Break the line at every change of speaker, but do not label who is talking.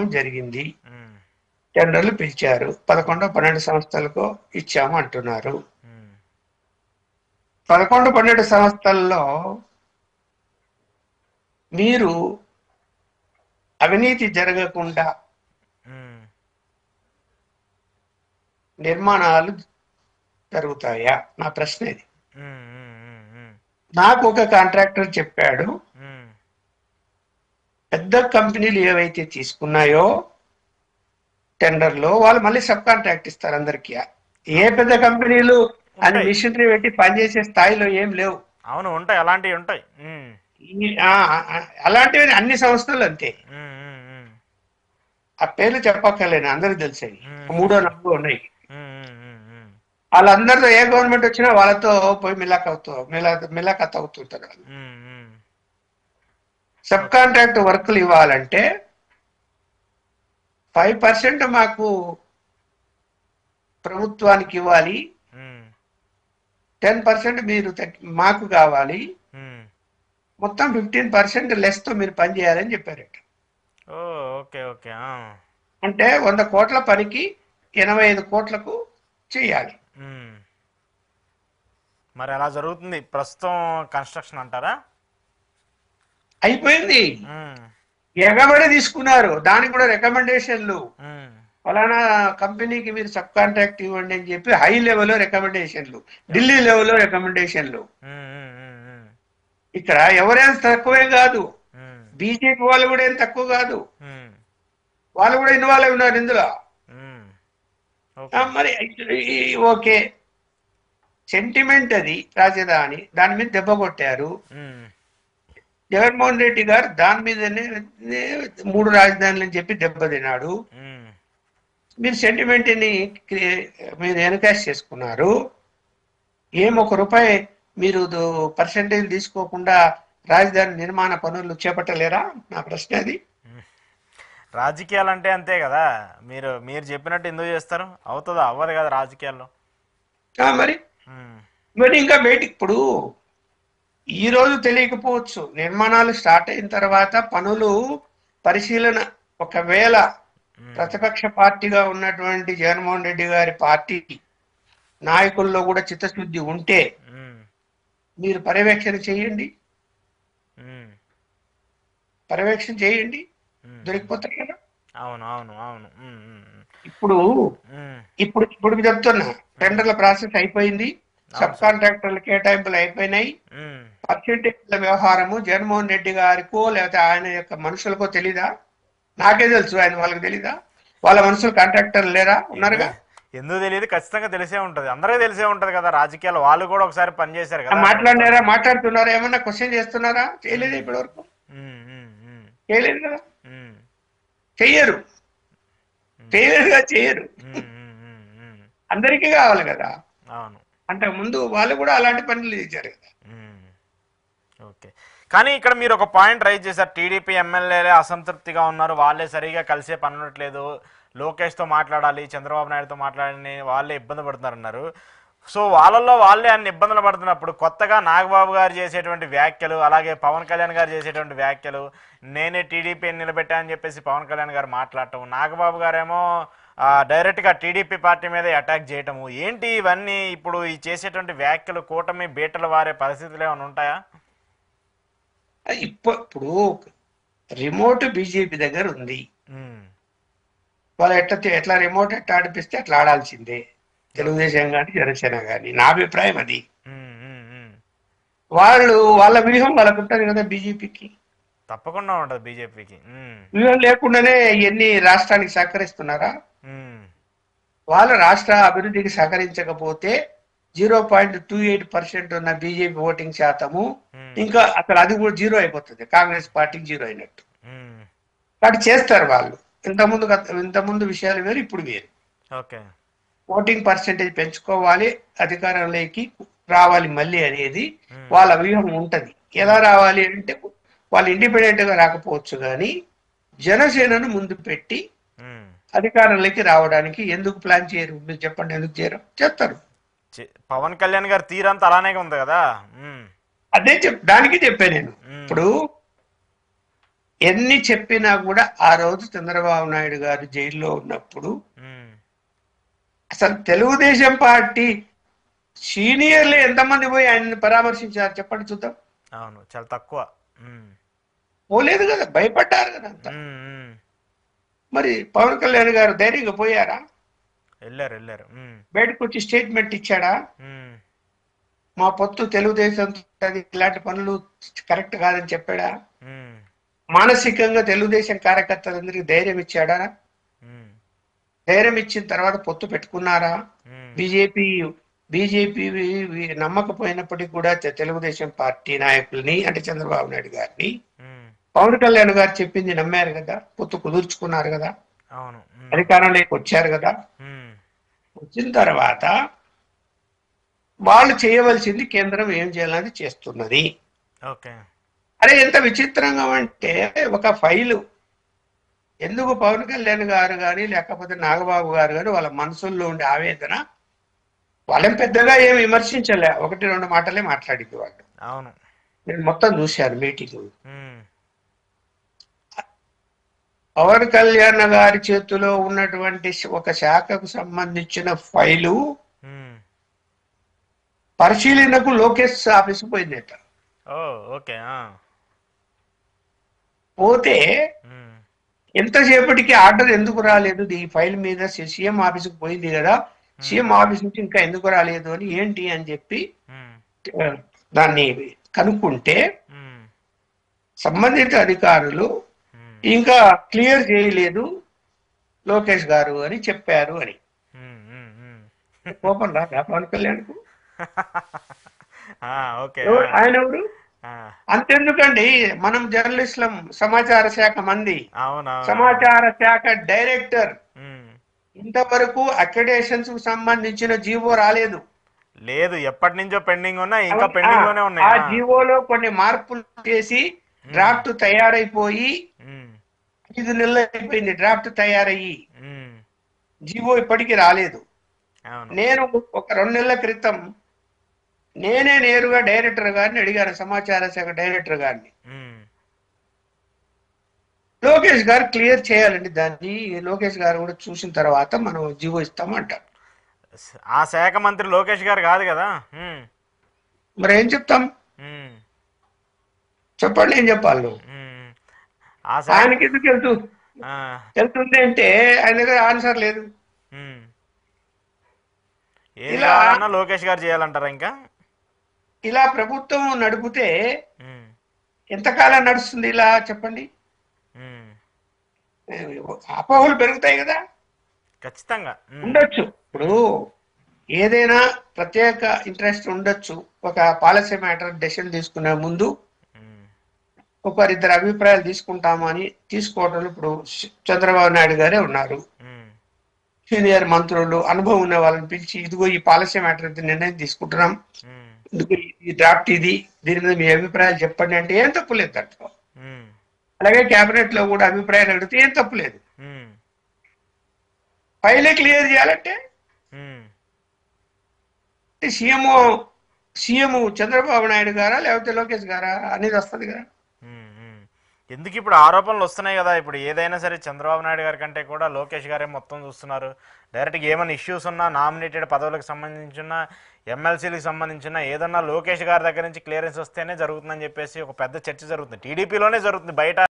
కార్యక్రమం జరిగింది.
ఉమ్,
టెండర్లు పిలిచారు. 11, 12 సంస్థలకు ఇచ్చాము అంటున్నారు.
ఉమ్,
11, 12 సంస్థల్లో మీరు అవినీతి జరగకుండా
ఉమ్,
నిర్మాణాలు జరుగుతాయా? నా ప్రశ్న ఇది.
ఉమ్, ఉమ్, ఉమ్,
నాకు ఒక కాంట్రాక్టర్ చెప్పాడు,
ఉమ్,
పెద్ద కంపెనీలు ఏవైతే తీసుకున్నాయో టెండర్లో వాళ్ళు మళ్ళీ సబ్ కాంట్రాక్ట్ ఇస్తారు అందరికీ. ఏ పెద్ద కంపెనీలు అని
ఉంటాయి.
మిషనరీ పెట్టి పనిచేసే స్థాయిలో ఏం లేవు.
అవును, ఉంటాయి, అలాంటివి ఉంటాయి.
అలాంటివి అన్ని సంస్థలు అంతే.
ఉమ్, ఉమ్, ఉమ్,
ఆ పేర్లు చెప్పక్కర్లేను, అందరికి తెలిసాయి.
ఉమ్,
3, 4 ఉన్నాయి.
ఉమ్, ఉమ్, ఉమ్,
వాళ్ళందరితో ఏ గవర్నమెంట్ వచ్చినా వాళ్ళతో పోయి మిలాఖత్ అవుతుంటారు వాళ్ళు.
Um, um.
సబ్
ఓకే.
కాంట్రాక్ట్ వర్కులు ఇవ్వాలంటే 5% మాకు ప్రభుత్వానికి ఇవ్వాలి,
ఉమ్,
10% మీరు మాకు కావాలి,
ఉమ్.
మొత్తం 15% లెస్ తో మీరు పని చేయాలని చెప్పారట.
ఓ, ఓకే, ఓకే.
అంటే 100 కోట్ల పనికి 85 కోట్లకు చేయాలి.
ఉమ్. మరి అలా జరుగుతుంది ప్రస్తుతం కన్స్ట్రక్షన్ అంటారా?
అయిపోయింది.
ఉమ్,
ఎగబడి తీసుకున్నారు. దానికి కూడా రికమెండేషన్లు.
ఉమ్.
ఫలానా కంపెనీకి మీరు సబ్ కాంట్రాక్ట్ ఇవ్వండి అని చెప్పి హై లెవెల్లో రికమెండేషన్లు, ఢిల్లీ
ఓకే.
లెవెల్లో రికమెండేషన్లు.
ఉమ్, ఉమ్, ఉమ్, ఉమ్,
ఇక్కడ ఎవరైనా తక్కువే కాదు,
ఉమ్,
బీజేపీ వాళ్ళు కూడా ఏం తక్కువ కాదు.
ఉమ్,
వాళ్ళు కూడా ఇన్వాల్వ్ అయి ఉన్నారు ఇందులో.
ఉమ్. ఓకే.
మరి ఓకే, సెంటిమెంట్ అది రాజధాని, దాని మీద దెబ్బ కొట్టారు.
ఉమ్,
జగన్మోహన్ రెడ్డి గారు దాని మీదనే 3 రాజధానులు అని చెప్పి దెబ్బతిన్నాడు.
ఉమ్,
మీరు సెంటిమెంట్ని మీరు ఎన్కాష్ చేసుకున్నారు. ఏం 1 రూపాయి మీరు పర్సెంటేజ్ తీసుకోకుండా రాజధాని నిర్మాణ పనులు చేపట్టలేరా? నా ప్రశ్న అది.
ఉమ్. రాజకీయాలు అంటే అంతే కదా. మీరు మీరు చెప్పినట్టు ఎందుకు చేస్తారు? అవుతుందా? అవ్వదు కదా రాజకీయాల్లో.
మరి
ఉమ్,
మరి ఇంకా ఇప్పుడు ఈ రోజు తెలియకపోవచ్చు, నిర్మాణాలు స్టార్ట్ అయిన తర్వాత పనులు పరిశీలన, ఒకవేళ
ఉమ్,
ప్రతిపక్ష పార్టీగా ఉన్నటువంటి జగన్మోహన్ రెడ్డి గారి పార్టీ నాయకుల్లో కూడా చిత్తశుద్ధి ఉంటే
ఉమ్,
మీరు పర్యవేక్షణ చేయండి,
ఉమ్,
పర్యవేక్షణ చేయండి,
ఉమ్, ఉమ్.
దొరికిపోతాయి కదా.
అవును, అవును, అవును. ఉమ్, ఉమ్,
ఇప్పుడు
ఉమ్,
ఇప్పుడు ఇప్పుడు చెప్తున్నా,
ఉమ్.
టెండర్ల ప్రాసెస్ అయిపోయింది,
అవును
సబ్
సార్.
కాంట్రాక్టర్ల కేటాయింపులు అయిపోయినాయి.
ఉమ్,
పర్సెంటేజ్ల వ్యవహారము జగన్మోహన్ రెడ్డి గారికో లేకపోతే ఆయన యొక్క మనుషులకో తెలీదా? నాకే తెలుసు, ఆయన వాళ్ళకి తెలీదా? వాళ్ళ మనుషులు కాంట్రాక్టర్లు లేరా?
ఎందుకు
ఉన్నారుగా.
ఎందుకు తెలియదు? ఖచ్చితంగా తెలిసే ఉంటుంది, అందరికీ తెలిసే ఉంటుంది కదా. రాజకీయాలు వాళ్ళు కూడా ఒకసారి పనిచేశారు కదా
మాట్లాడినారా?
ప్రభుత్వానికి.
మాట్లాడుతున్నారా? ఏమన్నా క్వశ్చన్ చేస్తున్నారా? చేయలేదు
ఉమ్,
ఇప్పటి వరకు.
ఉమ్, ఉమ్, ఉమ్,
చేయలేదు కదా.
ఉమ్,
చెయ్యరు,
ఉమ్,
చేయలేదుగా, చెయ్యరు.
ఉమ్, ఉమ్, ఉమ్, ఉమ్.
అందరికీ కావాలి కదా.
అవును.
అంతకు ముందు వాళ్ళు కూడా అలాంటి పనులు చేశారు కదా.
ఉమ్, ఓకే. కానీ ఇక్కడ మీరు ఒక పాయింట్ రైజ్ చేశారు, టీడీపీ ఎమ్మెల్యేలే అసంతృప్తిగా ఉన్నారు, వాళ్ళే సరిగా కలిసే పనట్లేదు, లోకేష్తో మాట్లాడాలి, చంద్రబాబు నాయుడుతో మాట్లాడని వాళ్ళే ఇబ్బంది పడుతున్నారన్నారు. సో వాళ్ళల్లో వాళ్ళే అన్ని ఇబ్బందులు పడుతున్నప్పుడు కొత్తగా నాగబాబు గారు చేసేటువంటి వ్యాఖ్యలు, అలాగే పవన్ కళ్యాణ్ గారు చేసేటువంటి వ్యాఖ్యలు, నేనే టీడీపీని నిలబెట్టా అని చెప్పేసి పవన్ కళ్యాణ్ గారు మాట్లాడటం, నాగబాబు గారేమో డైరెక్ట్గా టీడీపీ పార్టీ మీదే అటాక్ చేయటము, ఏంటి ఇవన్నీ? ఇప్పుడు ఈ చేసేటువంటి వ్యాఖ్యలు కూటమి బీటలు వారే పరిస్థితులు ఏమైనా ఉంటాయా?
ఇప్పుడు రిమోట్ బీజేపీ దగ్గర ఉంది.
ఉమ్,
వాళ్ళు ఎట్లా రిమోట్ ఆడిపిస్తే అట్లా ఆడాల్సిందే,
ఓకే.
తెలుగుదేశం కానీ జనసేన కానీ. నా అభిప్రాయం అది.
ఉమ్, ఉమ్, ఉమ్.
వాళ్ళ వ్యూహం వాళ్ళకు ఉంటుంది కదా. బీజేపీకి
తప్పకుండా ఉంటుంది బీజేపీకి.
వ్యూహం లేకుండానే ఇవన్నీ రాష్ట్రానికి సహకరిస్తున్నారా? వాళ్ళు రాష్ట్ర అభివృద్ధికి సహకరించకపోతే 0.28% ఉన్న బీజేపీ ఓటింగ్ శాతము ఇంకా అసలు అది కూడా జీరో అయిపోతుంది, కాంగ్రెస్ పార్టీకి జీరో అయినట్టు. కాబట్టి చేస్తారు వాళ్ళు. ఇంతకుముందు విషయాలు వేరు, ఇప్పుడు వేరు.
ఓకే.
ఓటింగ్ పర్సెంటేజ్ పెంచుకోవాలి, అధికారంలోకి రావాలి మళ్ళీ అనేది వాళ్ళ వ్యూహం ఉంటది. ఎలా రావాలి అంటే, వాళ్ళు ఇండిపెండెంట్ గా రాకపోవచ్చు కానీ జనసేనను ముందు పెట్టి అధికారంలోకి రావడానికి ఎందుకు ప్లాన్ చేయరు? మీరు చెప్పండి, ఎందుకు చేయరు? చేస్తారు.
పవన్ కళ్యాణ్ గారి తీరంతా అలానే ఉంది కదా.
అదే దానికి చెప్పాను నేను. ఇప్పుడు ఎన్ని చెప్పినా కూడా ఆ రోజు చంద్రబాబు నాయుడు గారు జైల్లో ఉన్నప్పుడు అసలు తెలుగుదేశం పార్టీ సీనియర్లు ఎంతమంది పోయి ఆయన్ని పరామర్శించారు చెప్పండి చూద్దాం.
అవును, చాలా తక్కువ.
పోలేదు కదా, భయపడ్డారు కదా అంతా. మరి పవన్ కళ్యాణ్ గారు ధైర్యంగా పోయారా?
వెళ్ళారు.
బయటకు వచ్చి స్టేట్మెంట్ ఇచ్చాడా? మా పొత్తు తెలుగుదేశం ఇలాంటి పనులు కరెక్ట్ కాదని చెప్పాడా? మానసికంగా తెలుగుదేశం కార్యకర్తలందరికీ ధైర్యం ఇచ్చాడా? ధైర్యం ఇచ్చిన తర్వాత పొత్తు పెట్టుకున్నారా? బీజేపీ నమ్మకపోయినప్పటికీ కూడా తెలుగుదేశం పార్టీ నాయకుల్ని అంటే చంద్రబాబు నాయుడు గారిని పవన్ కళ్యాణ్ గారు చెప్పింది నమ్మారు కదా, పొత్తు కుదుర్చుకున్నారు కదా, అధికారంలోకి వచ్చారు కదా. వచ్చిన తర్వాత వాళ్ళు చేయవలసింది కేంద్రం ఏం చేయాలని చేస్తున్నది. అరే ఎంత విచిత్రంగా అంటే ఒక ఫైలు ఎందుకు పవన్ కళ్యాణ్ గారు కానీ లేకపోతే నాగబాబు గారు కానీ వాళ్ళ మనసుల్లో ఉండే ఆవేదన వాళ్ళేం పెద్దగా ఏం విమర్శించలే, 1-2 మాటలే మాట్లాడింది వాళ్ళు.
అవును,
నేను మొత్తం చూశాను మీటింగ్. పవన్ కళ్యాణ్ గారి చేతిలో ఉన్నటువంటి ఒక శాఖకు సంబంధించిన ఫైలు పరిశీలనకు లోకేష్ ఆఫీసు పోయిందట. పోతే ఎంతసేపటికి ఆర్డర్ ఎందుకు రాలేదు ఈ ఫైల్ మీద, సీఎం ఆఫీసుకు పోయింది కదా, సీఎం ఆఫీస్ నుంచి ఇంకా ఎందుకు రాలేదు అని ఏంటి అని చెప్పి దాన్ని కనుక్కుంటే సంబంధిత అధికారులు ఇంకా క్లియర్ చేయలేదు లోకేష్ గారు అని చెప్పారు అని. కోపం రాదా పవన్ కళ్యాణ్కు? ఆయన ఎవరు? అంతెందుకండి, మనం జర్నలిస్టులం, సమాచార శాఖ మంది, సమాచార శాఖ డైరెక్టర్ ఇంతవరకు అక్రిడేషన్స్ కు సంబంధించిన జీవో రాలేదు.
లేదు, ఎప్పటి నుంచో పెండింగ్ ఉన్నాయి, ఇంకా పెండింగ్ లోనే ఉన్నాయి.
ఆ జీవోలో కొన్ని మార్పులు చేసి డ్రాఫ్ట్ తయారైపోయి 5 నెలలు అయిపోయింది. డ్రాఫ్ట్ తయారయ్యి జీవో ఇప్పటికీ రాలేదు. నేను ఒక 2 నెలల క్రితం నేనే నేరుగా డైరెక్టర్ గారిని అడిగాను, సమాచార శాఖ డైరెక్టర్ గారిని, లోకేష్ గారు క్లియర్ చేయాలండి దాన్ని, లోకేష్ గారు కూడా చూసిన తర్వాత మనం జీవో ఇస్తామంటారు.
ఆ శాఖ మంత్రి లోకేష్ గారు కాదు కదా,
మరి ఏం చెప్తాం చెప్పండి, ఏం చెప్పాలి నువ్వు? ఆయనకి ఎందుకు వెళ్తుంది అంటే ఆయన దగ్గర ఆన్సర్ లేదు.
ఇలా లోకేష్ గారు చేయాలంటారా? ఇంకా
ఇలా ప్రభుత్వం నడిపితే ఎంతకాలం నడుస్తుంది ఇలా చెప్పండి? అపోహలు పెరుగుతాయి కదా,
ఖచ్చితంగా
ఉండొచ్చు. ఇప్పుడు ఏదైనా ప్రత్యేక ఇంట్రెస్ట్ ఉండొచ్చు. ఒక పాలసీ మ్యాటర్ డెసిషన్ తీసుకునే ముందు ఒకరిద్దరు అభిప్రాయాలు తీసుకుంటాము అని తీసుకోవటం. ఇప్పుడు చంద్రబాబు నాయుడు గారే ఉన్నారు, సీనియర్ మంత్రులు, అనుభవం ఉన్న వాళ్ళని పిలిచి ఇదిగో ఈ పాలసీ మ్యాటర్ నిర్ణయం తీసుకుంటున్నాం, ఈ డ్రాఫ్ట్ ఇది, దీని మీద మీ అభిప్రాయాలు చెప్పండి అంటే ఏం తప్పులేదు దాంట్లో. అలాగే కేబినెట్ లో కూడా అభిప్రాయాలు అడిగితే ఏం తప్పులేదు. ఫైలే క్లియర్ చేయాలంటే సీఎం చంద్రబాబు నాయుడు గారా లేకపోతే లోకేష్ గారా అనేది వస్తుంది కదా.
ఎందుకు ఇప్పుడు ఆరోపణలు వస్తున్నాయి కదా, ఇప్పుడు ఏదైనా సరే చంద్రబాబు నాయుడు గారి కంటే కూడా లోకేష్ గారే మొత్తం చూస్తున్నారు. డైరెక్ట్గా ఏమైనా ఇష్యూస్ ఉన్నా, నామినేటెడ్ పదవులకు సంబంధించిన, ఎమ్మెల్సీలకు సంబంధించిన ఏదన్నా లోకేష్ గారి దగ్గర నుంచి క్లియరెన్స్ వస్తేనే జరుగుతుందని చెప్పేసి ఒక పెద్ద చర్చ జరుగుతుంది, టీడీపీలోనే జరుగుతుంది, బయట